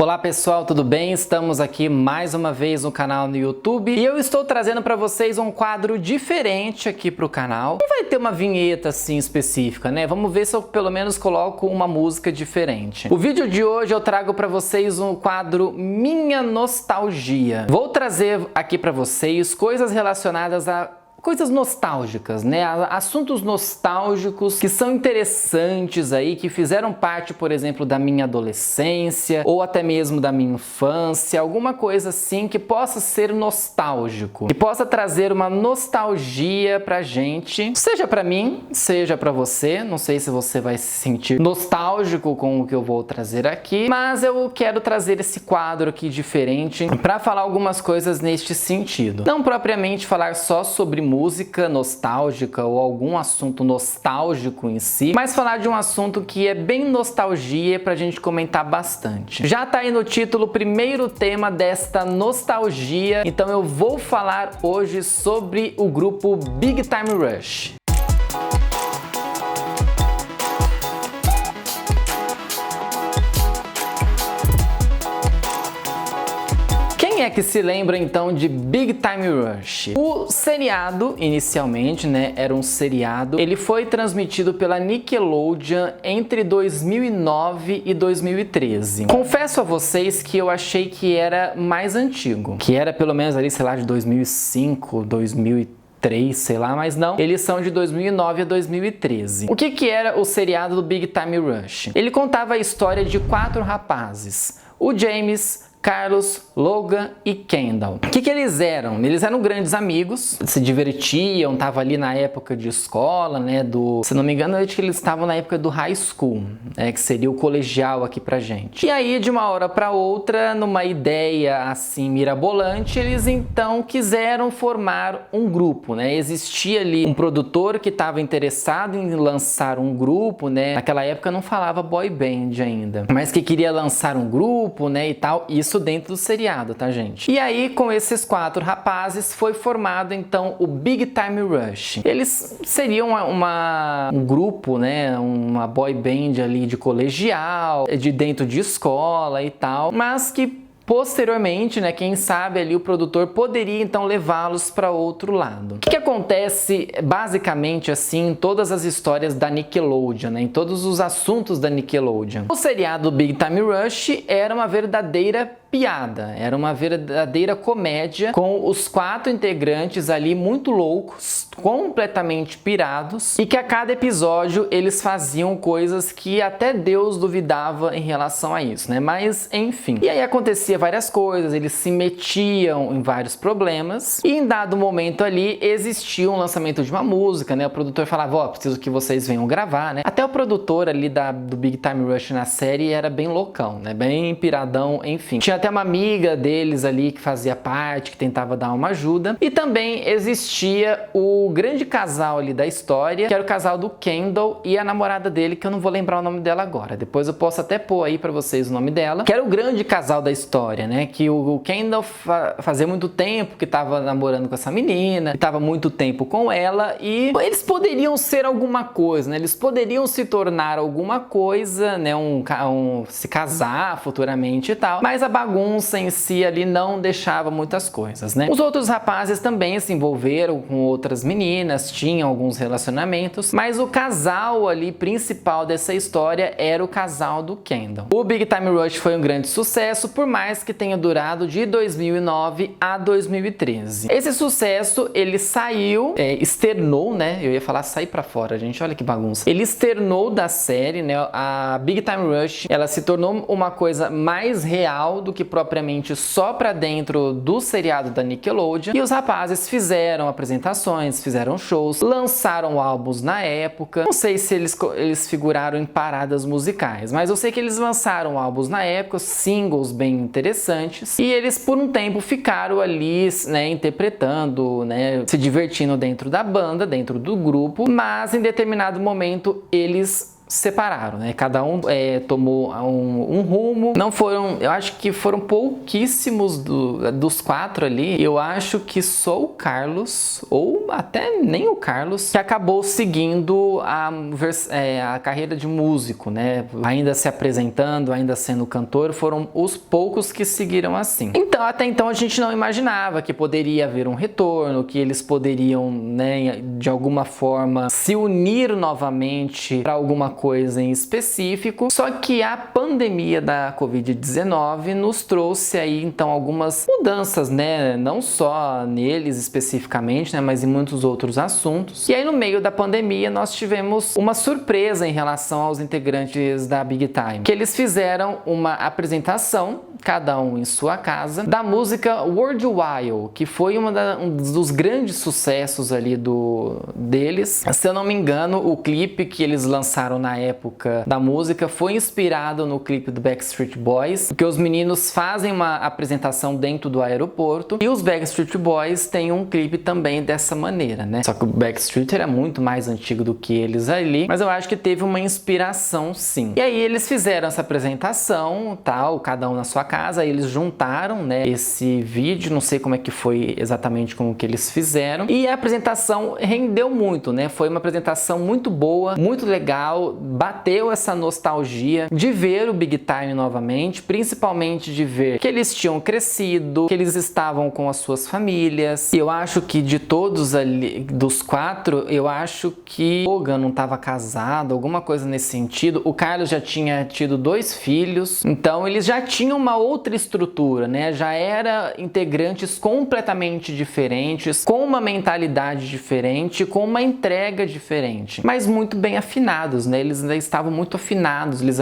Olá pessoal, tudo bem? Estamos aqui mais uma vez no canal no YouTube e eu estou trazendo para vocês um quadro diferente aqui para o canal. Não vai ter uma vinheta assim específica, né? Vamos ver se eu pelo menos coloco uma música diferente. O vídeo de hoje eu trago para vocês um quadro Minha Nostalgia. Vou trazer aqui para vocês coisas relacionadas a coisas nostálgicas, né? Assuntos nostálgicos que são interessantes aí, que fizeram parte, por exemplo, da minha adolescência ou até mesmo da minha infância, alguma coisa assim que possa ser nostálgico, que possa trazer uma nostalgia pra gente, seja pra mim, seja pra você. Não sei se você vai se sentir nostálgico com o que eu vou trazer aqui, mas eu quero trazer esse quadro aqui diferente pra falar algumas coisas neste sentido. Não propriamente falar só sobre música nostálgica ou algum assunto nostálgico em si, mas falar de um assunto que é bem nostalgia pra gente comentar bastante. Já tá aí no título o primeiro tema desta nostalgia, então eu vou falar hoje sobre o grupo Big Time Rush. Quem é que se lembra então de Big Time Rush? O seriado, inicialmente, né, era um seriado, ele foi transmitido pela Nickelodeon entre 2009 e 2013. Confesso a vocês que eu achei que era mais antigo, que era pelo menos ali, sei lá, de 2005, 2003, sei lá, mas não, eles são de 2009 a 2013. O que era o seriado do Big Time Rush? Ele contava a história de 4 rapazes, o James, Carlos, Logan e Kendall. O que eles eram? Eles eram grandes amigos, se divertiam, estavam ali na época de escola, né, se não me engano, acho que eles estavam na época do high school, né, que seria o colegial aqui pra gente. E aí, de uma hora para outra, numa ideia assim mirabolante, eles então quiseram formar um grupo, né? Existia ali um produtor que estava interessado em lançar um grupo, né? Naquela época não falava boy band ainda, mas que queria lançar um grupo, né, e tal. Isso dentro do seriado, tá, gente? E aí, com esses 4 rapazes, foi formado então o Big Time Rush. Eles seriam um grupo, né, uma boy band ali de colegial, de dentro de escola e tal, mas que posteriormente, né, quem sabe ali o produtor poderia então levá-los para outro lado. O que acontece basicamente assim em todas as histórias da Nickelodeon, né, em todos os assuntos da Nickelodeon? O seriado Big Time Rush era uma verdadeira piada, era uma verdadeira comédia com os 4 integrantes ali muito loucos, completamente pirados, e que a cada episódio eles faziam coisas que até Deus duvidava em relação a isso, né? Mas enfim. E aí acontecia várias coisas, eles se metiam em vários problemas e em dado momento ali existia um lançamento de uma música, né? O produtor falava, ó, preciso que vocês venham gravar, né? Até o produtor ali do Big Time Rush na série era bem loucão, né? Bem piradão, enfim. Tinha até uma amiga deles ali que fazia parte, que tentava dar uma ajuda. E também existia o grande casal ali da história, que era o casal do Kendall e a namorada dele, que eu não vou lembrar o nome dela agora. Depois eu posso até pôr aí pra vocês o nome dela. Que era o grande casal da história, né? Que o Kendall fazia muito tempo que tava namorando com essa menina, que tava muito tempo com ela, e eles poderiam ser alguma coisa, né? Eles poderiam se tornar alguma coisa, né? Se casar futuramente e tal, mas a bagunça em si ali não deixava muitas coisas, né? Os outros rapazes também se envolveram com outras meninas, tinham alguns relacionamentos, mas o casal ali principal dessa história era o casal do Kendall. O Big Time Rush foi um grande sucesso, por mais que tenha durado de 2009 a 2013. Esse sucesso, ele saiu, externou, né? Eu ia falar sair pra fora, gente, olha que bagunça. Ele externou da série, né? A Big Time Rush, ela se tornou uma coisa mais real do que propriamente só pra dentro do seriado da Nickelodeon, e os rapazes fizeram apresentações, fizeram shows, lançaram álbuns na época. Não sei se eles figuraram em paradas musicais, mas eu sei que eles lançaram álbuns na época, singles bem interessantes, e eles por um tempo ficaram ali, né, interpretando, né, se divertindo dentro da banda, dentro do grupo, mas em determinado momento eles separaram, né? Cada um tomou um rumo. Não foram, eu acho que foram pouquíssimos dos 4 ali. Eu acho que só o Carlos, ou até nem o Carlos, que acabou seguindo a carreira de músico, né? Ainda se apresentando, ainda sendo cantor, foram os poucos que seguiram assim. Então, até então a gente não imaginava que poderia haver um retorno, que eles poderiam, né, de alguma forma se unir novamente para alguma coisa em específico, só que a pandemia da Covid-19 nos trouxe aí então algumas mudanças, né, não só neles especificamente, né, mas em muitos outros assuntos. E aí no meio da pandemia nós tivemos uma surpresa em relação aos integrantes da Big Time, que eles fizeram uma apresentação, cada um em sua casa, da música World Wild, que foi um dos grandes sucessos ali deles. Se eu não me engano, o clipe que eles lançaram na época da música foi inspirado no clipe do Backstreet Boys, porque os meninos fazem uma apresentação dentro do aeroporto e os Backstreet Boys têm um clipe também dessa maneira, né? Só que o Backstreet era muito mais antigo do que eles ali, mas eu acho que teve uma inspiração sim. E aí eles fizeram essa apresentação, tal, cada um na sua casa, aí eles juntaram, né, esse vídeo, não sei como é que foi exatamente como que eles fizeram, e a apresentação rendeu muito, né? Foi uma apresentação muito boa, muito legal, bateu essa nostalgia de ver o Big Time novamente, principalmente de ver que eles tinham crescido, que eles estavam com as suas famílias. E eu acho que de todos ali, dos 4, eu acho que o Logan não estava casado, alguma coisa nesse sentido. O Carlos já tinha tido 2 filhos, então eles já tinham uma outra estrutura, né? Já eram integrantes completamente diferentes, com uma mentalidade diferente, com uma entrega diferente, mas muito bem afinados, né? Eles ainda estavam muito afinados, eles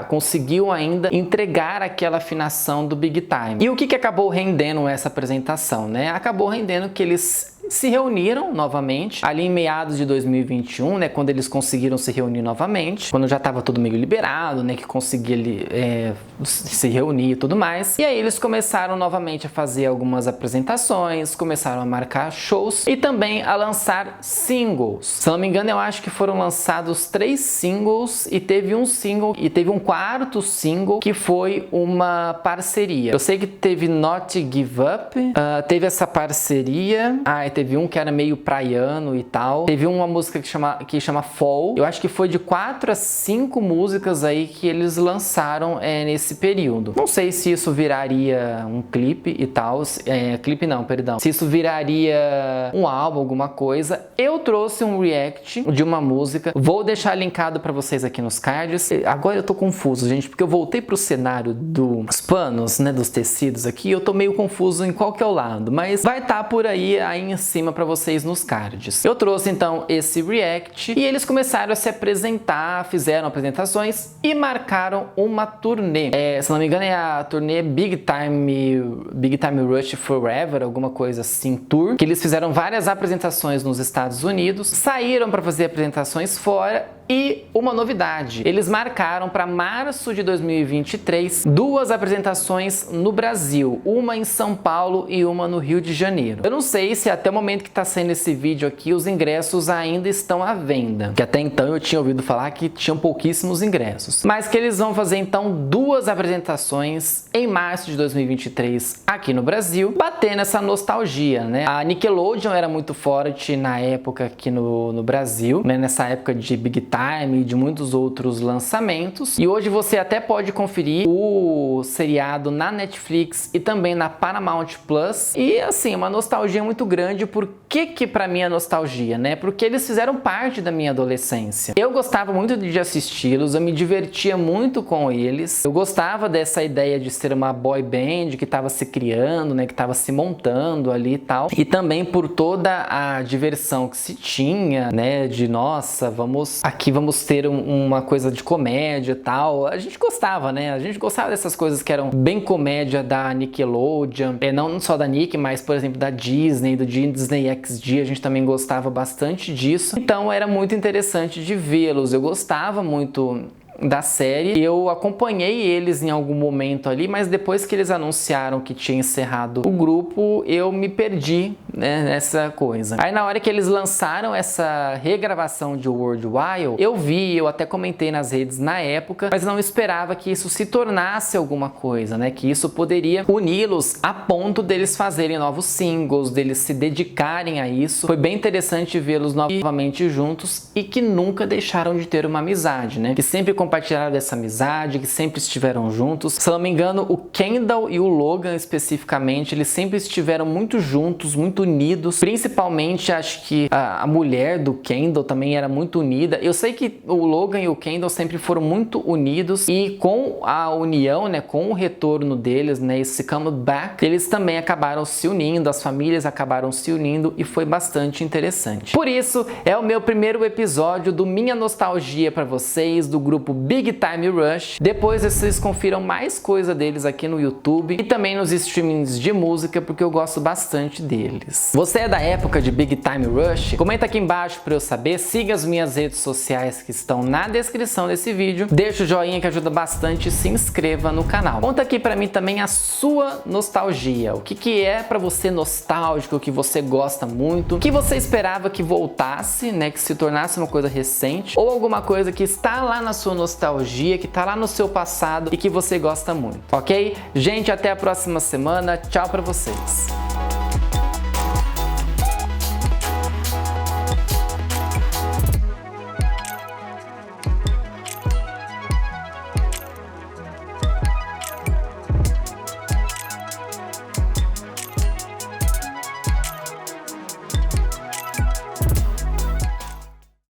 conseguiam ainda entregar aquela afinação do Big Time. E o que acabou rendendo essa apresentação, né? Acabou rendendo que eles se reuniram novamente ali em meados de 2021, né, quando eles conseguiram se reunir novamente, quando já estava tudo meio liberado, né, que conseguia se reunir e tudo mais. E aí eles começaram novamente a fazer algumas apresentações, começaram a marcar shows e também a lançar singles. Se não me engano, eu acho que foram lançados 3 singles e teve um 4º single que foi uma parceria. Eu sei que teve Not Give Up, teve essa parceria, teve um que era meio praiano e tal. Teve uma música que chama Fall. Eu acho que foi de 4 a 5 músicas aí que eles lançaram nesse período. Não sei se isso viraria um clipe e tal. Clipe não, perdão. Se isso viraria um álbum, alguma coisa. Eu trouxe um react de uma música. Vou deixar linkado pra vocês aqui nos cards. Agora eu tô confuso, gente, porque eu voltei pro cenário dos panos, né, dos tecidos aqui. Eu tô meio confuso em qual que é o lado, mas vai estar por aí em cima para vocês nos cards. Eu trouxe então esse react e eles começaram a se apresentar, fizeram apresentações e marcaram uma turnê. Se não me engano é a turnê Big Time Rush Forever, alguma coisa assim, tour, que eles fizeram várias apresentações nos Estados Unidos, saíram para fazer apresentações fora. E uma novidade, eles marcaram para março de 2023 2 apresentações no Brasil, uma em São Paulo e uma no Rio de Janeiro. Eu não sei se até o momento que está saindo esse vídeo aqui os ingressos ainda estão à venda, que até então eu tinha ouvido falar que tinham pouquíssimos ingressos, mas que eles vão fazer então 2 apresentações em março de 2023 aqui no Brasil, batendo essa nostalgia, né? A Nickelodeon era muito forte na época aqui no Brasil, né? Nessa época de Big Time e de muitos outros lançamentos. E hoje você até pode conferir o seriado na Netflix e também na Paramount Plus. E assim, uma nostalgia muito grande. Por que pra mim é nostalgia, né? Porque eles fizeram parte da minha adolescência. Eu gostava muito de assisti-los, eu me divertia muito com eles. Eu gostava dessa ideia de ser uma boy band que estava se criando, né? Que estava se montando ali e tal. E também por toda a diversão que se tinha, né? De nossa, vamos ter uma coisa de comédia e tal. A gente gostava, né? A gente gostava dessas coisas que eram bem comédia da Nickelodeon, não só da Nick, mas por exemplo da Disney, do Disney XD, a gente também gostava bastante disso. Então era muito interessante de vê-los. Eu gostava muito da série. Eu acompanhei eles em algum momento ali, mas depois que eles anunciaram que tinha encerrado o grupo, eu me perdi, né, nessa coisa. Aí na hora que eles lançaram essa regravação de World Wild, eu até comentei nas redes na época, mas não esperava que isso se tornasse alguma coisa, né? Que isso poderia uni-los a ponto deles fazerem novos singles, deles se dedicarem a isso. Foi bem interessante vê-los novamente juntos e que nunca deixaram de ter uma amizade, né? Que sempre compartilharam dessa amizade, que sempre estiveram juntos. Se não me engano, o Kendall e o Logan especificamente, eles sempre estiveram muito juntos, muito unidos. Principalmente, acho que a mulher do Kendall também era muito unida. Eu sei que o Logan e o Kendall sempre foram muito unidos e com a união, né, com o retorno deles, né, esse comeback, eles também acabaram se unindo, as famílias acabaram se unindo e foi bastante interessante. Por isso, é o meu primeiro episódio do Minha Nostalgia para vocês, do grupo Big Time Rush. Depois vocês confiram mais coisa deles aqui no YouTube e também nos streamings de música, porque eu gosto bastante deles. Você é da época de Big Time Rush? Comenta aqui embaixo para eu saber, siga as minhas redes sociais que estão na descrição desse vídeo, deixa o joinha que ajuda bastante e se inscreva no canal. Conta aqui pra mim também a sua nostalgia, o que é pra você nostálgico, o que você gosta muito, o que você esperava que voltasse, né, que se tornasse uma coisa recente, ou alguma coisa que está lá na sua nostalgia, que está lá no seu passado e que você gosta muito, ok? Gente, até a próxima semana, tchau pra vocês!